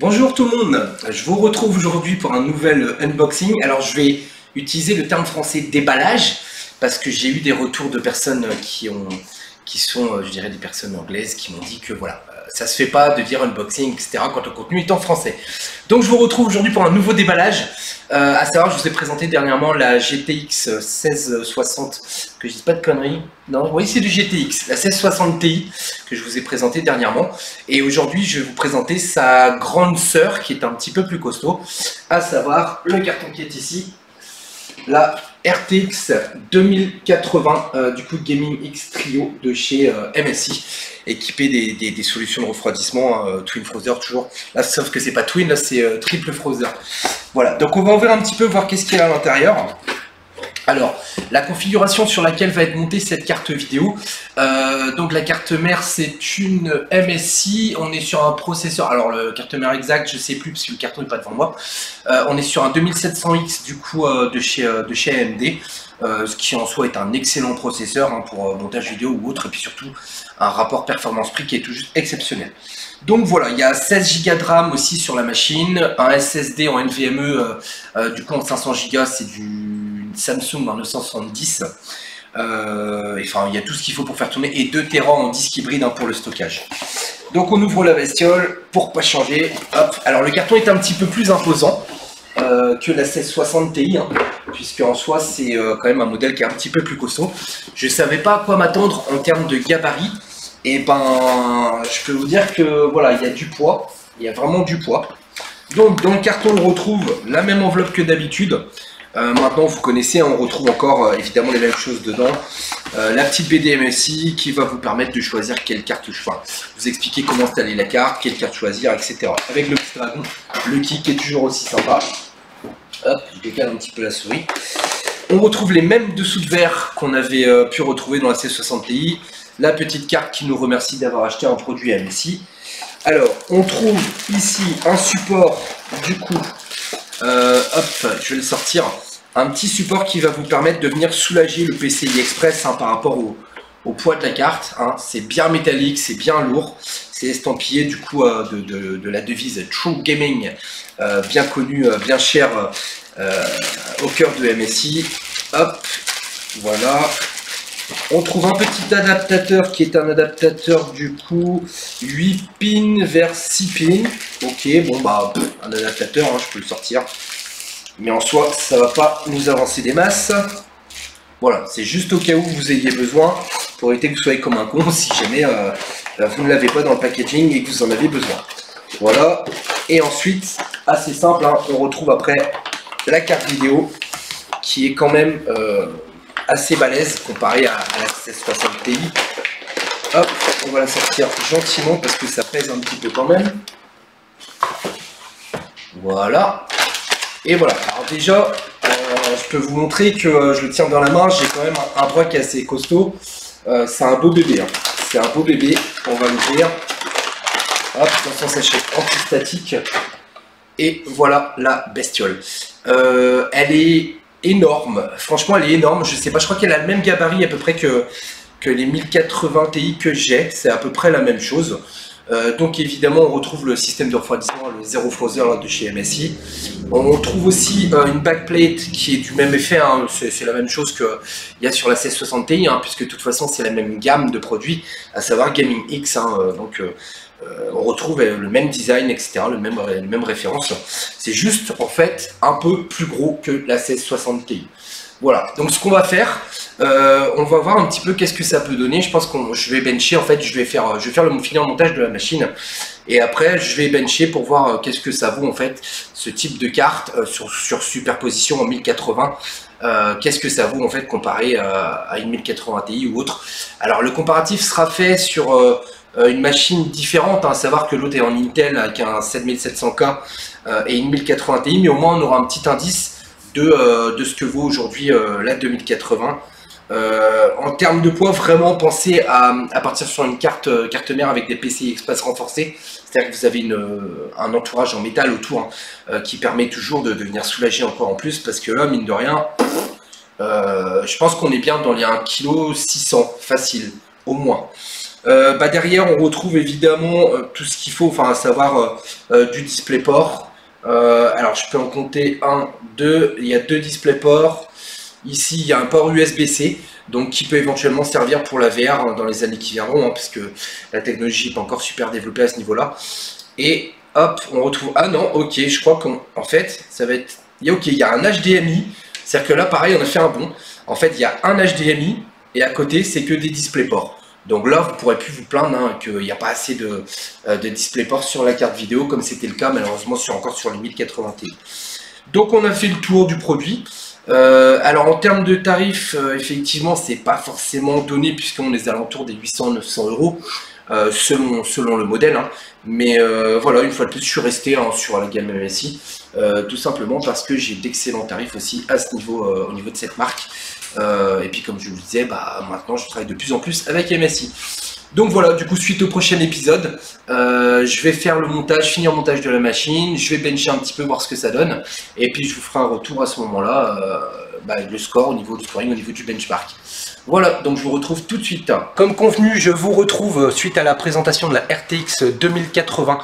Bonjour tout le monde, je vous retrouve aujourd'hui pour un nouvel unboxing. Alors je vais utiliser le terme français déballage parce que j'ai eu des retours de personnes qui sont, je dirais, des personnes anglaises qui m'ont dit que voilà, ça se fait pas de dire unboxing, etc. quand le contenu est en français. Donc je vous retrouve aujourd'hui pour un nouveau déballage. À savoir, je vous ai présenté dernièrement la GTX 1660, que je dise pas de conneries. Non, oui, c'est du GTX, la 1660 Ti que je vous ai présenté dernièrement. Et aujourd'hui, je vais vous présenter sa grande sœur qui est un petit peu plus costaud, à savoir le carton qui est ici, la RTX 2080 du coup Gaming X Trio de chez MSI, équipé des solutions de refroidissement Twin Frother toujours, là sauf que c'est pas Twin, là c'est triple Frother. Voilà, donc on va ouvrir un petit peu, voir qu'est-ce qu'il y a à l'intérieur. Alors, la configuration sur laquelle va être montée cette carte vidéo, donc la carte mère c'est une MSI, on est sur un processeur, alors le carte mère exact je sais plus parce que le carton n'est pas devant moi, on est sur un 2700X du coup de chez AMD, ce qui en soi est un excellent processeur hein, pour montage vidéo ou autre, et puis surtout un rapport performance-prix qui est tout juste exceptionnel. Donc voilà, il y a 16 Go de RAM aussi sur la machine, un SSD en NVMe, du coup en 500 Go c'est du Samsung en 970, enfin il y a tout ce qu'il faut pour faire tourner, et 2 Tera en disque hybride hein, pour le stockage. Donc on ouvre la bestiole pour pas changer, hop. Alors le carton est un petit peu plus imposant que la 1660 Ti, hein, puisque en soi c'est quand même un modèle qui est un petit peu plus costaud. Je savais pas à quoi m'attendre en termes de gabarit. Et ben, je peux vous dire que voilà, il y a du poids, il y a vraiment du poids. Donc dans le carton, on retrouve la même enveloppe que d'habitude. Maintenant, vous connaissez, on retrouve encore évidemment les mêmes choses dedans. La petite BD MSI qui va vous permettre de choisir quelle carte, enfin, vous expliquer comment installer la carte, quelle carte choisir, etc. Avec le petit dragon, le kick est toujours aussi sympa. Hop, je décale un petit peu la souris. On retrouve les mêmes dessous de verre qu'on avait pu retrouver dans la 1660 Ti. La petite carte qui nous remercie d'avoir acheté un produit MSI. Alors, on trouve ici un support, du coup, hop, je vais le sortir, un petit support qui va vous permettre de venir soulager le PCI Express hein, par rapport au poids de la carte. Hein. C'est bien métallique, c'est bien lourd, c'est estampillé du coup de la devise True Gaming, bien connue, bien chère au cœur de MSI. Hop, voilà. On trouve un petit adaptateur qui est un adaptateur du coup 8 pins vers 6 pins. Ok, bon bah un adaptateur, hein, je peux le sortir. Mais en soi, ça va pas nous avancer des masses. Voilà, c'est juste au cas où vous ayez besoin, pour éviter que vous soyez comme un con si jamais vous ne l'avez pas dans le packaging et que vous en avez besoin. Voilà, et ensuite, assez simple, hein, on retrouve après la carte vidéo qui est quand même assez balèze comparé à la 1660 Ti. Hop, on va la sortir gentiment parce que ça pèse un petit peu quand même. Voilà. Et voilà. Alors déjà, je peux vous montrer que je le tiens dans la main. J'ai quand même un bras qui est assez costaud. C'est un beau bébé. Hein. C'est un beau bébé. On va l'ouvrir. Hop, dans son sachet anti-statique. Et voilà la bestiole. Elle est énorme, franchement elle est énorme, je sais pas, je crois qu'elle a le même gabarit à peu près que les 1080 Ti que j'ai, c'est à peu près la même chose. Donc évidemment on retrouve le système de refroidissement, le Zero Frother de chez MSI. On trouve aussi une backplate qui est du même effet, hein, c'est la même chose qu'il y a sur la 1660 Ti, hein, puisque de toute façon c'est la même gamme de produits, à savoir Gaming X, hein, donc on retrouve le même design, etc., le même référence. C'est juste, en fait, un peu plus gros que la 1660 Ti. Voilà, donc ce qu'on va faire, on va voir un petit peu qu'est-ce que ça peut donner. Je pense que je vais bencher, en fait, je vais faire finir le montage de la machine. Et après, je vais bencher pour voir qu'est-ce que ça vaut, en fait, ce type de carte sur superposition en 1080. Qu'est-ce que ça vaut, en fait, comparé à une 1080 Ti ou autre. Alors, le comparatif sera fait sur une machine différente, hein, à savoir que l'autre est en Intel avec un 7700K et une 1080 Ti, mais au moins on aura un petit indice de ce que vaut aujourd'hui la 2080. En termes de poids, vraiment pensez à partir sur une carte mère avec des PCI Express renforcés, c'est-à-dire que vous avez un entourage en métal autour qui permet toujours de venir soulager encore en plus, parce que là, mine de rien, je pense qu'on est bien dans les 1,6 kg facile, au moins. Derrière, on retrouve évidemment tout ce qu'il faut, enfin à savoir du DisplayPort. Alors je peux en compter un, deux, il y a deux DisplayPort. Ici, il y a un port USB-C, donc qui peut éventuellement servir pour la VR dans les années qui viendront, hein, parce que la technologie n'est pas encore super développée à ce niveau-là. Et hop, on retrouve... Ah non, ok, je crois qu'en fait, ça va être... Ok, il y a un HDMI, c'est-à-dire que là, pareil, on a fait un bond. En fait, il y a un HDMI, et à côté, c'est que des DisplayPort. Donc là, vous ne pourrez plus vous plaindre hein, qu'il n'y a pas assez de DisplayPort sur la carte vidéo, comme c'était le cas malheureusement encore sur les 1080 Ti. Donc on a fait le tour du produit. Alors en termes de tarifs, effectivement, c'est pas forcément donné puisqu'on est aux alentours des 800-900 euros selon le modèle. Hein. Mais voilà, une fois de plus, je suis resté hein, sur la gamme MSI, tout simplement parce que j'ai d'excellents tarifs aussi à ce niveau, au niveau de cette marque. Et puis comme je vous le disais, maintenant je travaille de plus en plus avec MSI. Donc voilà, du coup suite au prochain épisode, je vais faire le montage, finir le montage de la machine, je vais bencher un petit peu, voir ce que ça donne, et puis je vous ferai un retour à ce moment-là, le score au niveau du scoring, au niveau du benchmark. Voilà, donc je vous retrouve tout de suite. Comme convenu, je vous retrouve suite à la présentation de la RTX 2080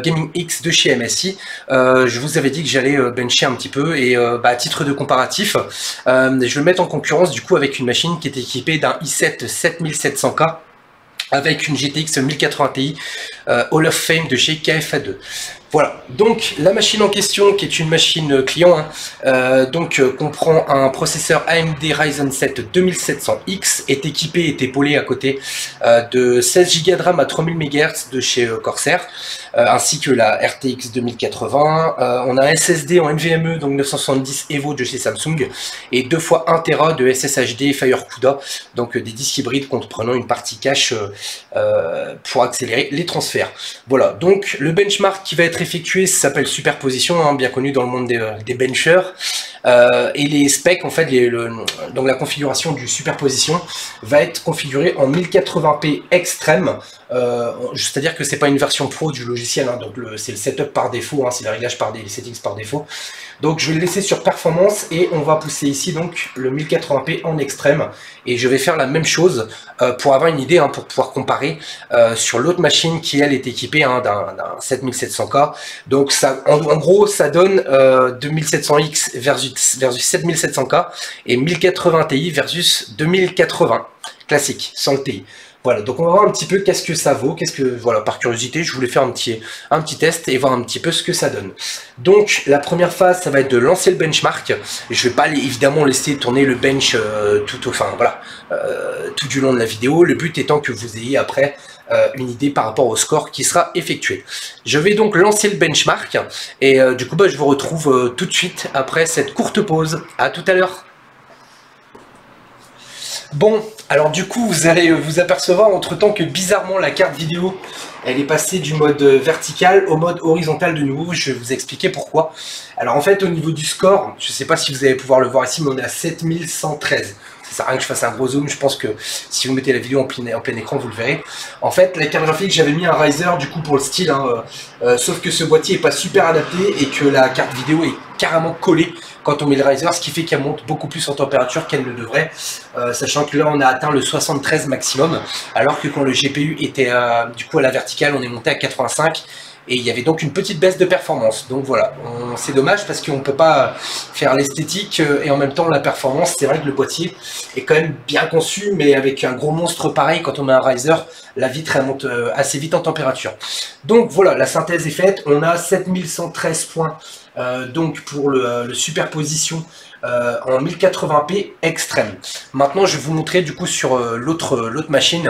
Gaming X de chez MSI. Je vous avais dit que j'allais bencher un petit peu et à titre de comparatif, je vais le mettre en concurrence du coup avec une machine qui est équipée d'un i7 7700K avec une GTX 1080 Ti Hall of Fame de chez KFA2. Voilà, donc la machine en question, qui est une machine client, hein, comprend un processeur AMD Ryzen 7 2700X, est équipé, est épaulé à côté de 16 Go de RAM à 3000 MHz de chez Corsair, ainsi que la RTX 2080. On a un SSD en NVMe, donc 970 Evo de chez Samsung, et 2 fois 1 Tera de SSHD FireCUDA, donc des disques hybrides comprenant une partie cache pour accélérer les transferts. Voilà, donc le benchmark qui va être effectué s'appelle superposition, hein, bien connu dans le monde des benchers, et les specs, en fait, donc la configuration du superposition va être configurée en 1080p extrême, c'est-à-dire que c'est pas une version pro du logiciel, hein, donc c'est le setup par défaut, hein, c'est le réglage les settings par défaut. Donc je vais le laisser sur performance et on va pousser ici donc le 1080p en extrême, et je vais faire la même chose pour avoir une idée, hein, pour pouvoir comparer sur l'autre machine qui elle est équipée hein, d'un 7700K. Donc ça, en gros ça donne 2700X versus 7700K et 1080 Ti versus 2080 classique sans le Ti. Voilà, donc on va voir un petit peu qu'est-ce que ça vaut, voilà, par curiosité, je voulais faire un petit test et voir un petit peu ce que ça donne. Donc la première phase, ça va être de lancer le benchmark. Je vais pas évidemment laisser tourner le bench tout du long de la vidéo, le but étant que vous ayez après une idée par rapport au score qui sera effectué. Je vais donc lancer le benchmark et du coup je vous retrouve tout de suite après cette courte pause. À tout à l'heure. Bon, alors du coup vous allez vous apercevoir entre temps que bizarrement la carte vidéo elle est passée du mode vertical au mode horizontal de nouveau. Je vais vous expliquer pourquoi. Alors en fait au niveau du score, je ne sais pas si vous allez pouvoir le voir ici, mais on est à 7113. Ça sert à rien que je fasse un gros zoom, je pense que si vous mettez la vidéo en plein écran vous le verrez. En fait la carte graphique, j'avais mis un riser du coup pour le style, hein, sauf que ce boîtier n'est pas super adapté et que la carte vidéo est carrément collée quand on met le riser, ce qui fait qu'elle monte beaucoup plus en température qu'elle ne devrait, sachant que là on a atteint le 73 maximum, alors que quand le GPU était du coup à la verticale, on est monté à 85, et il y avait donc une petite baisse de performance. Donc voilà, c'est dommage parce qu'on ne peut pas faire l'esthétique et en même temps la performance. C'est vrai que le boîtier est quand même bien conçu, mais avec un gros monstre pareil, quand on met un riser, la vitre elle monte assez vite en température. Donc voilà, la synthèse est faite, on a 7113 points donc pour le superposition en 1080p extrême. Maintenant je vais vous montrer du coup sur l'autre machine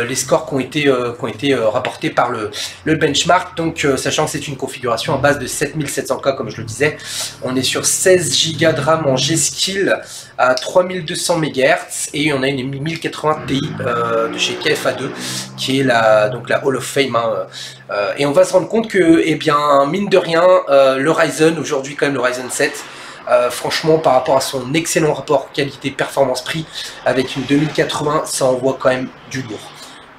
les scores qui ont été rapportés par le benchmark. Donc sachant que c'est une configuration à base de 7700K comme je le disais, on est sur 16 Go de RAM en G-Skill à 3200 MHz et on a une 1080 Ti de chez KFA2 qui est donc la Hall of Fame, hein, et on va se rendre compte que, eh bien, mine de rien, le Ryzen, aujourd'hui quand même le Ryzen 7, franchement par rapport à son excellent rapport qualité-performance-prix avec une 2080, ça envoie quand même du lourd.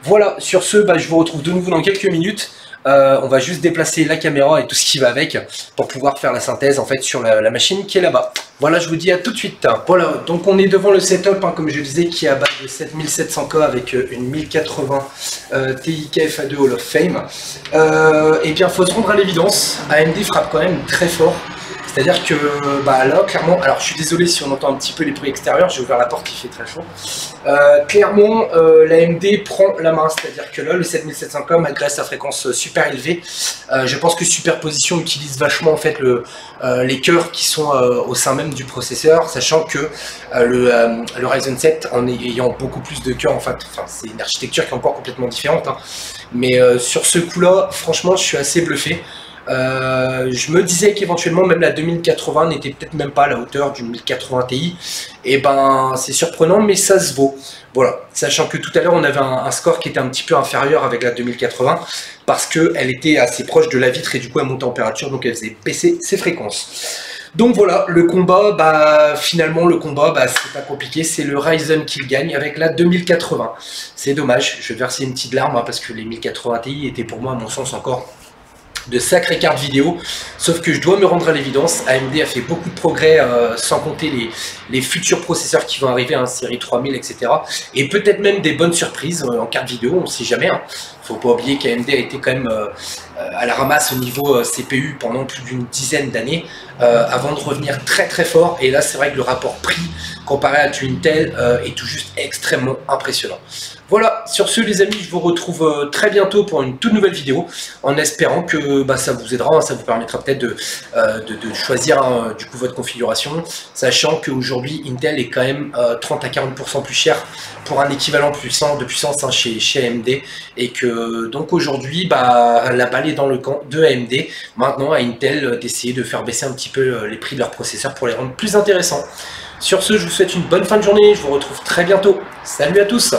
Voilà, sur ce, je vous retrouve de nouveau dans quelques minutes On va juste déplacer la caméra et tout ce qui va avec pour pouvoir faire la synthèse en fait sur la machine qui est là-bas. Voilà, je vous dis à tout de suite. Voilà, donc on est devant le setup, comme je disais, qui est à base de 7700K avec une 1080 Ti KFA2 Hall of Fame. Et bien, faut se rendre à l'évidence, AMD frappe quand même très fort. C'est-à-dire que là, clairement, alors je suis désolé si on entend un petit peu les bruits extérieurs, j'ai ouvert la porte qui fait très chaud. Clairement, l'AMD prend la main, c'est-à-dire que là, le 7700K, malgré sa fréquence super élevée, je pense que Superposition utilise vachement en fait les cœurs qui sont au sein même du processeur, sachant que le Ryzen 7, en ayant beaucoup plus de cœurs, enfin c'est une architecture qui est encore complètement différente, hein. Mais sur ce coup-là, franchement, je suis assez bluffé. Je me disais qu'éventuellement même la 2080 n'était peut-être même pas à la hauteur d'une 1080 Ti, et ben c'est surprenant mais ça se vaut. Voilà, sachant que tout à l'heure on avait un score qui était un petit peu inférieur avec la 2080 parce qu'elle était assez proche de la vitre et du coup elle montait en température, donc elle faisait baisser ses fréquences. Donc voilà, le combat, finalement le combat, c'est pas compliqué, c'est le Ryzen qui le gagne avec la 2080. C'est dommage, je vais verser une petite larme parce que les 1080 Ti étaient pour moi à mon sens encore de sacrées cartes vidéo, sauf que je dois me rendre à l'évidence, AMD a fait beaucoup de progrès, sans compter les futurs processeurs qui vont arriver, série 3000, etc. Et peut-être même des bonnes surprises en carte vidéo, on ne sait jamais. Faut pas oublier qu'AMD a été quand même à la ramasse au niveau CPU pendant plus d'une dizaine d'années, avant de revenir très très fort, et là c'est vrai que le rapport prix comparé à du Intel est tout juste extrêmement impressionnant. Voilà, sur ce les amis, je vous retrouve très bientôt pour une toute nouvelle vidéo, en espérant que ça vous aidera, ça vous permettra peut-être de choisir du coup votre configuration, sachant qu'aujourd'hui Intel est quand même 30 à 40% plus cher pour un équivalent de puissance chez AMD, et que donc aujourd'hui la balle est dans le camp de AMD, maintenant à Intel d'essayer de faire baisser un petit peu les prix de leurs processeurs pour les rendre plus intéressants. Sur ce, je vous souhaite une bonne fin de journée, je vous retrouve très bientôt, salut à tous.